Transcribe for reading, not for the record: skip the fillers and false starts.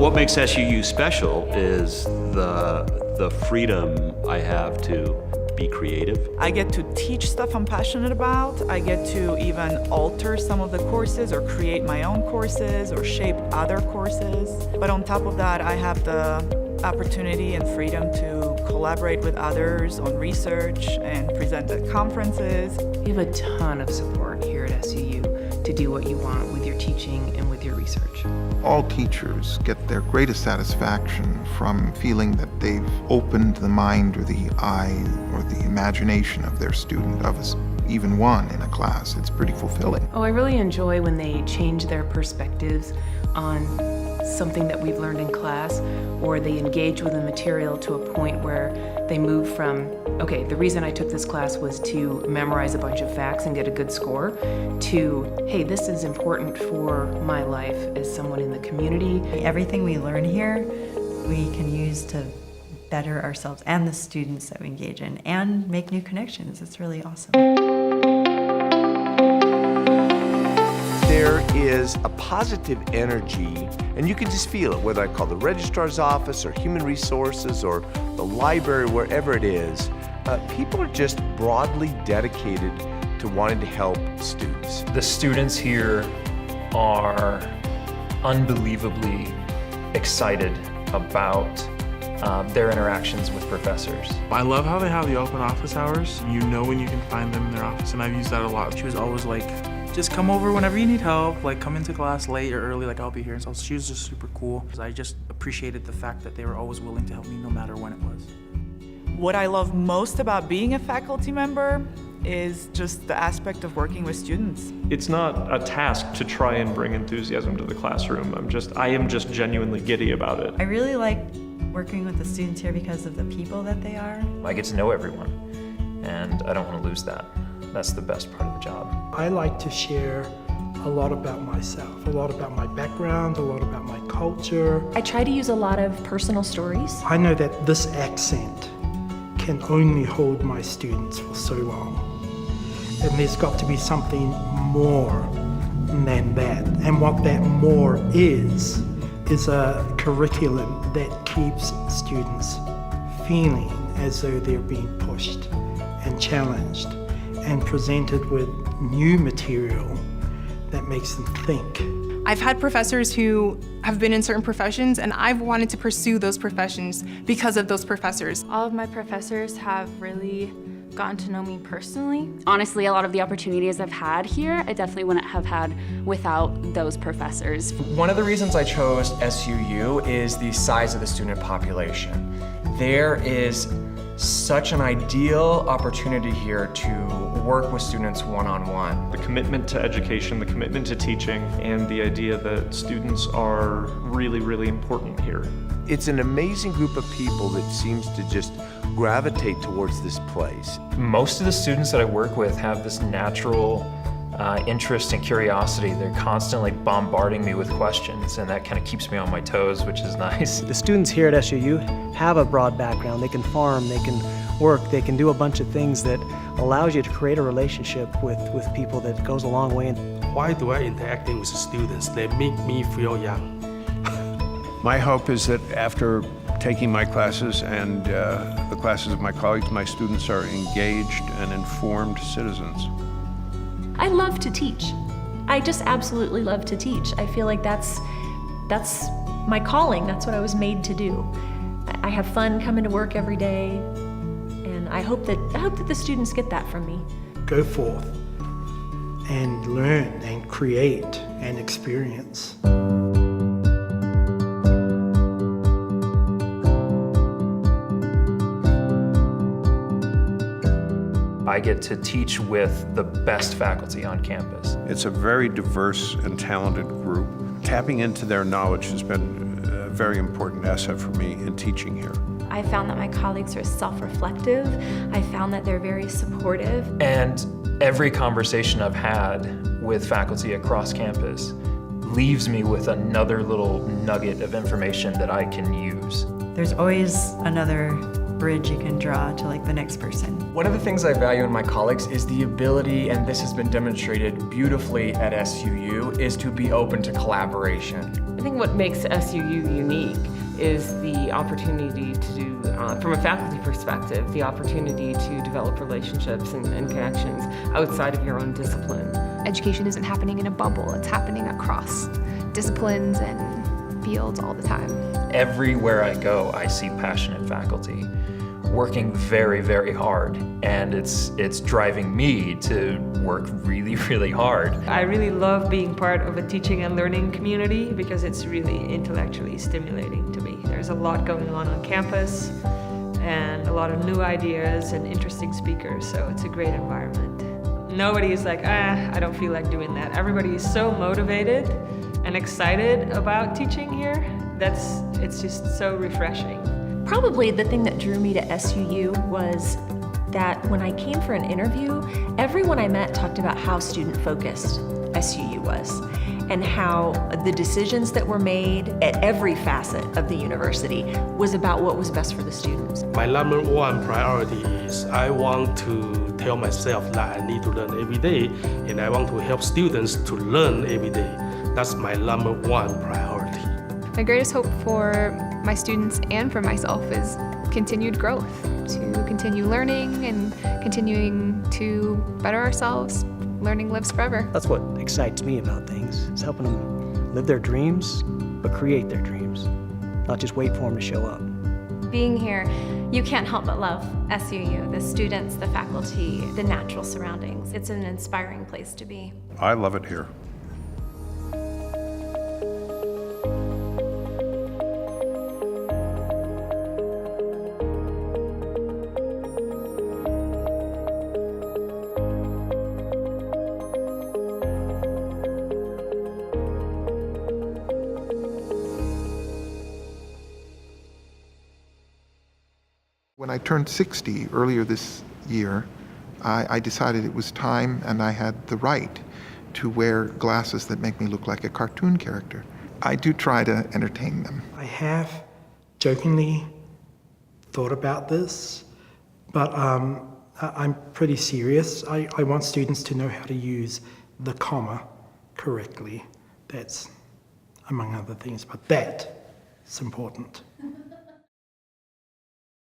What makes SUU special is the freedom I have to be creative. I get to teach stuff I'm passionate about. I get to even alter some of the courses or create my own courses or shape other courses. But on top of that, I have the opportunity and freedom to collaborate with others on research and present at conferences. You have a ton of support here at SUU to do what you want with your teaching and with your research. All teachers get their greatest satisfaction from feeling that they've opened the mind or the eye or the imagination of their student, of even one in a class. It's pretty fulfilling. Oh, I really enjoy when they change their perspectives on something that we've learned in class, or they engage with the material to a point where they move from, okay, the reason I took this class was to memorize a bunch of facts and get a good score, to, hey, this is important for my life as someone in the community. Everything we learn here, we can use to better ourselves and the students that we engage in and make new connections. It's really awesome. There is a positive energy, and you can just feel it, whether I call the registrar's office or human resources or the library, wherever it is. People are just broadly dedicated to wanting to help students. The students here are unbelievably excited about their interactions with professors. I love how they have the open office hours. You know when you can find them in their office, and I've used that a lot. She was always like, just come over whenever you need help, like come into class late or early, like I'll be here. And so she was just super cool. I just appreciated the fact that they were always willing to help me no matter when it was. What I love most about being a faculty member is just the aspect of working with students. It's not a task to try and bring enthusiasm to the classroom. I am just genuinely giddy about it. I really like working with the students here because of the people that they are. I get to know everyone, and I don't want to lose that. That's the best part of the job. I like to share a lot about myself, a lot about my background, a lot about my culture. I try to use a lot of personal stories. I know that this accent can only hold my students for so long. And there's got to be something more than that. And what that more is a curriculum that keeps students feeling as though they're being pushed and challenged and presented with new material that makes them think. I've had professors who have been in certain professions, and I've wanted to pursue those professions because of those professors. All of my professors have really gotten to know me personally. Honestly, a lot of the opportunities I've had here, I definitely wouldn't have had without those professors. One of the reasons I chose SUU is the size of the student population. There is such an ideal opportunity here to work with students one-on-one. The commitment to education, the commitment to teaching, and the idea that students are really, really important here. It's an amazing group of people that seems to just gravitate towards this place. Most of the students that I work with have this natural interest and curiosity. They're constantly bombarding me with questions, and that kind of keeps me on my toes, which is nice. The students here at SUU have a broad background. They can farm, they can work, they can do a bunch of things that allows you to create a relationship with people that goes a long way. Why do I interacting with the students? They make me feel young. My hope is that after taking my classes and the classes of my colleagues, my students are engaged and informed citizens. I love to teach. I just absolutely love to teach. I feel like that's my calling. That's what I was made to do. I have fun coming to work every day, and I hope that the students get that from me. Go forth and learn and create and experience. I get to teach with the best faculty on campus. It's a very diverse and talented group. Tapping into their knowledge has been a very important asset for me in teaching here. I found that my colleagues are self-reflective. I found that they're very supportive. And every conversation I've had with faculty across campus leaves me with another little nugget of information that I can use. There's always another bridge you can draw to like the next person. One of the things I value in my colleagues is the ability, and this has been demonstrated beautifully at SUU, is to be open to collaboration. I think what makes SUU unique is the opportunity to do, from a faculty perspective, the opportunity to develop relationships and connections outside of your own discipline. Education isn't happening in a bubble, it's happening across disciplines and fields all the time. Everywhere I go, I see passionate faculty working very, very hard, and it's driving me to work really, really hard. I really love being part of a teaching and learning community because it's really intellectually stimulating to me. There's a lot going on campus and a lot of new ideas and interesting speakers, so it's a great environment. Nobody is like, I don't feel like doing that. Everybody is so motivated and excited about teaching here. It's just so refreshing. Probably the thing that drew me to SUU was that when I came for an interview, everyone I met talked about how student-focused SUU was and how the decisions that were made at every facet of the university was about what was best for the students. My number one priority is I want to tell myself that I need to learn every day, and I want to help students to learn every day. That's my number one priority. My greatest hope for my students and for myself is continued growth, to continue learning and continuing to better ourselves. Learning lives forever. That's what excites me about things, is helping them live their dreams, but create their dreams, not just wait for them to show up. Being here, you can't help but love SUU, the students, the faculty, the natural surroundings. It's an inspiring place to be. I love it here. When I turned 60 earlier this year, I decided it was time and I had the right to wear glasses that make me look like a cartoon character. I do try to entertain them. I have jokingly thought about this, but I'm pretty serious. I want students to know how to use the comma correctly. That's among other things, but that is important.